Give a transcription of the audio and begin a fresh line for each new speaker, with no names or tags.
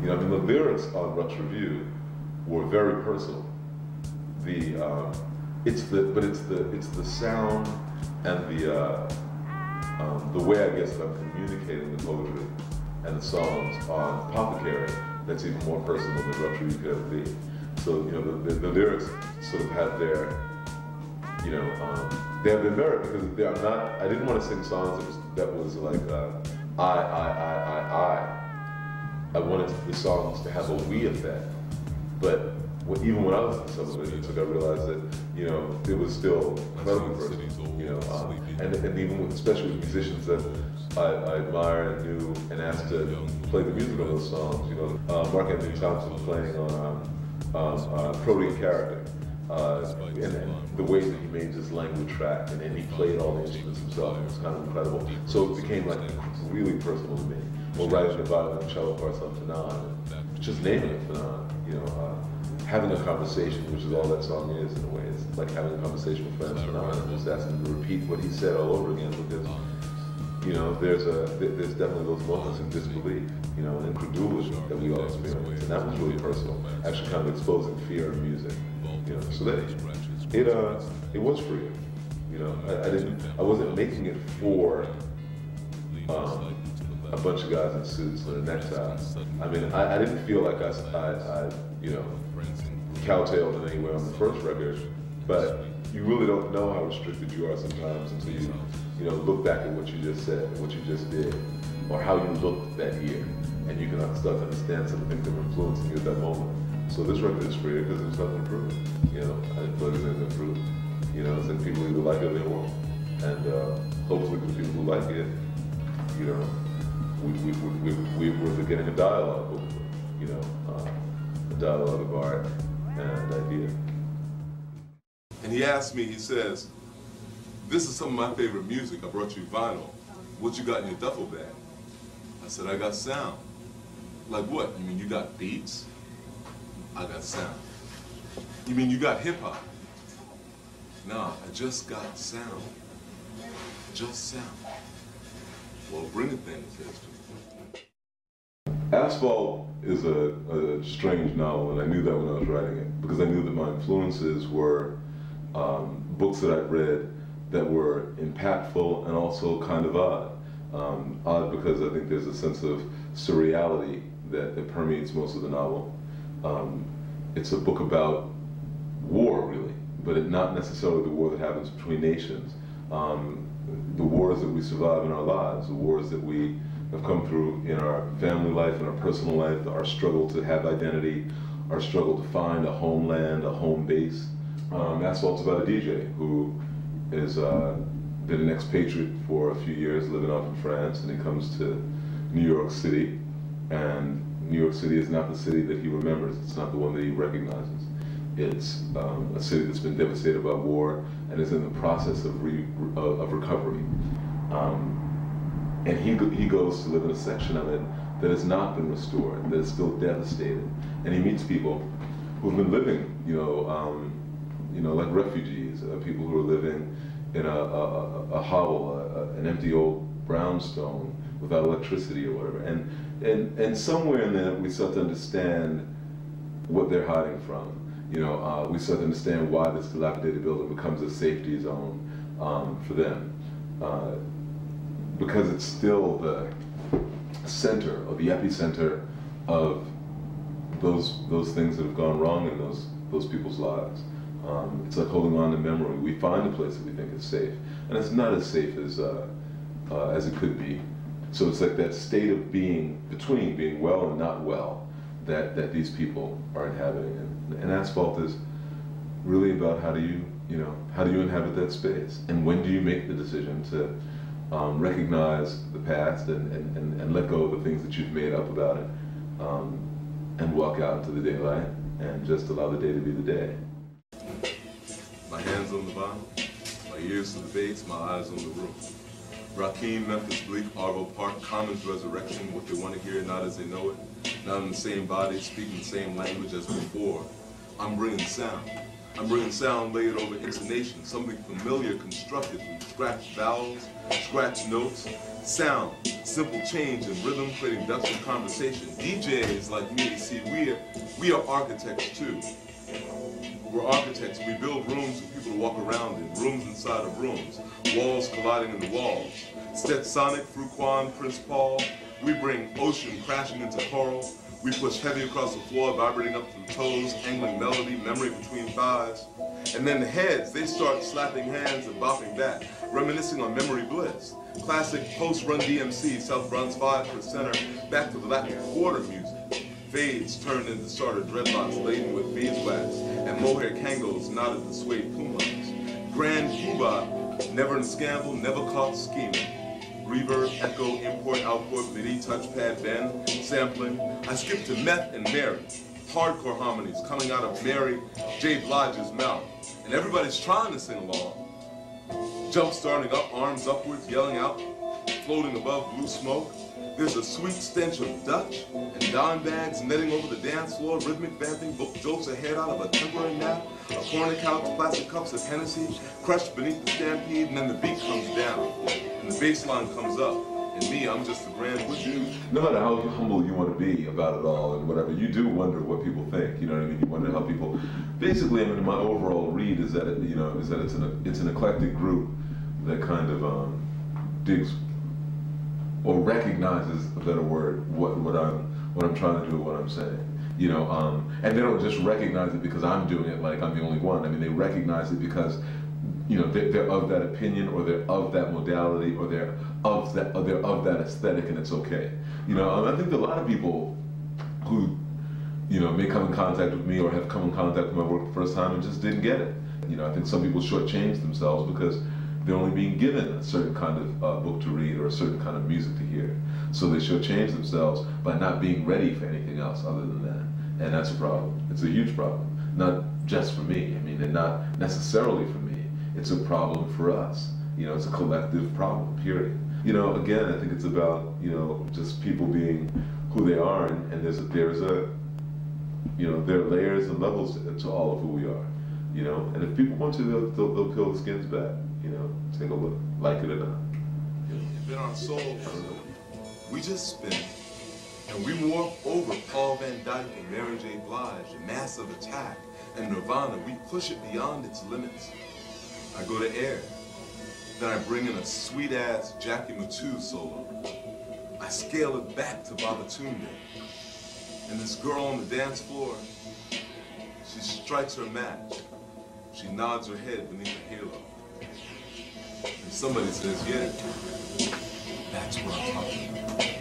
You know, I mean, the lyrics on Rux Review were very personal. It's the sound and the way I guess that I'm communicating the poetry and the songs on Apothecary that's even more personal than Rux Review could ever be. So, you know, the lyrics sort of have their, you know, they have their merit because they are not, I didn't want to sing songs that was like, I wanted the songs to have a we effect. But even when I was in some of it, I realized that, you know, it was still incredibly personal, you know, and even with, especially with musicians that I admire and knew and asked to play the music of those songs, you know, Mark Anthony Thompson playing on Protean Character, and the way that he made this language track, and then he played all the instruments himself. It was kind of incredible. So it became like really personal to me. Or writing the violin cello parts on Fanon, just naming it Fanon, you know, having a conversation, which is all that song is in a way. It's like having a conversation with friends Fanon and just asking him to repeat what he said all over again because, you know, there's definitely those moments of disbelief, you know, and incredulity that we all experience, and that was really personal. Actually, kind of exposing fear in music, you know. So that it was for you, you know. I wasn't making it for a bunch of guys in suits and a necktie. I mean, I didn't feel like I you know, cowtailed in any way on the first record, but you really don't know how restricted you are sometimes until you know, look back at what you just said, what you just did, or how you looked that year, and you can start to understand some of the things that were influencing you at that moment. So this record is for you because there's nothing to prove. You know, I didn't feel anything to prove. You know, so people either like it or they won't. And hopefully the people who like it, you know, we're beginning a dialogue, hopefully, you know, a dialogue of art and idea.
And he asked me, he says, this is some of my favorite music, I brought you vinyl. What you got in your duffel bag? I said, I got sound. Like what? You mean you got beats? I got sound. You mean you got hip hop? Nah, I just got sound. Just sound. Well, bring it then, he says to me.
Asphalt is a strange novel, and I knew that when I was writing it, because I knew that my influences were books that I'd read that were impactful and also kind of odd. Odd because I think there's a sense of surreality that permeates most of the novel. It's a book about war, really, but not necessarily the war that happens between nations. The wars that we survive in our lives, the wars that we have come through in our family life, in our personal life, our struggle to have identity, our struggle to find a homeland, a home base. Asphalt's about a DJ who is been an expatriate for a few years, living off in France, and he comes to New York City, and New York City is not the city that he remembers. It's not the one that he recognizes. It's a city that's been devastated by war and is in the process of recovery. And he goes to live in a section of it that has not been restored, that is still devastated. And he meets people who've been living, you know, like refugees, people who are living in a hovel, an empty old brownstone without electricity or whatever. And somewhere in there we start to understand what they're hiding from. You know, we start to understand why this dilapidated building becomes a safety zone for them. Because it's still the center, or the epicenter of those things that have gone wrong in those people's lives. It's like holding on to memory. We find a place that we think is safe, and it's not as safe as it could be. So it's like that state of being between being well and not well that these people are inhabiting. And Asphalt is really about how do you inhabit that space, and when do you make the decision to recognize the past and let go of the things that you've made up about it, and walk out into the daylight and just allow the day to be the day.
My hands on the vinyl, my ears to the bass, my eyes on the roof. Rakim, Memphis, Bleak, Arvo Park, Common's resurrection, what they want to hear, not as they know it, not in the same body, speaking the same language as before. I'm bringing sound. I'm bringing sound layered over intonation, something familiar constructed from scratched vowels, scratched notes, sound, simple change in rhythm, creating depth of conversation. DJs like me, see, we are architects too. We're architects. We build rooms for people to walk around in, rooms inside of rooms, walls colliding into walls. Stetsonic, Fruquan, Prince Paul. We bring ocean crashing into coral. We push heavy across the floor, vibrating up through toes, angling melody, memory between thighs. And then the heads, they start slapping hands and bopping back, reminiscing on memory bliss. Classic post-run DMC, South Bronx 5%, back to the Latin Quarter music. Fades turned into starter dreadlocks laden with beeswax, and mohair kangos knotted the suede pumas. Grand Cuba, never in scandal, never caught scheming. Reverb, echo, import, output, MIDI, touchpad, bend, sampling. I skipped to Meth and Mary, hardcore harmonies coming out of Mary J. Blige's mouth. And everybody's trying to sing along. Jump starting up, arms upwards, yelling out, floating above blue smoke. There's a sweet stench of Dutch and dime bags netting over the dance floor, rhythmic vamping, jolts ahead out of a temporary nap, a corner couch, plastic cups of Hennessy, crushed beneath the stampede, and then the beat comes down, and the bass line comes up, and me, I'm just the grand with you.
No matter how humble you want to be about it all and whatever, you do wonder what people think. You know what I mean? You wonder how people. Basically, I mean, my overall read is that it's an eclectic group that kind of digs or recognizes, a better word, what I'm trying to do, what I'm saying. You know, and they don't just recognize it because I'm doing it like I'm the only one. I mean, they recognize it because, you know, they're of that opinion, or they're of that modality, or they're of that aesthetic, and it's okay. You know, I think that a lot of people who, you know, may come in contact with me or have come in contact with my work the first time and just didn't get it. You know, I think some people shortchange themselves because they're only being given a certain kind of book to read or a certain kind of music to hear. So they shortchange themselves by not being ready for anything else other than that. And that's a problem. It's a huge problem. Not just for me. I mean, and not necessarily for me. It's a problem for us. You know, it's a collective problem, period. You know, again, I think it's about, you know, just people being who they are, and there's a, you know, there are layers and levels to all of who we are. You know, and if people want to, they'll peel the skins back. You know, take a look, like it or not.
In our souls, we just spin, and we morph over Paul Van Dyke and Mary J. Blige, and Massive Attack, and Nirvana. We push it beyond its limits. I go to air, then I bring in a sweet-ass Jackie Matu solo. I scale it back to Babatunde, and this girl on the dance floor, she strikes her match. She nods her head beneath a halo. And somebody says, yeah, that's what I'm talking about.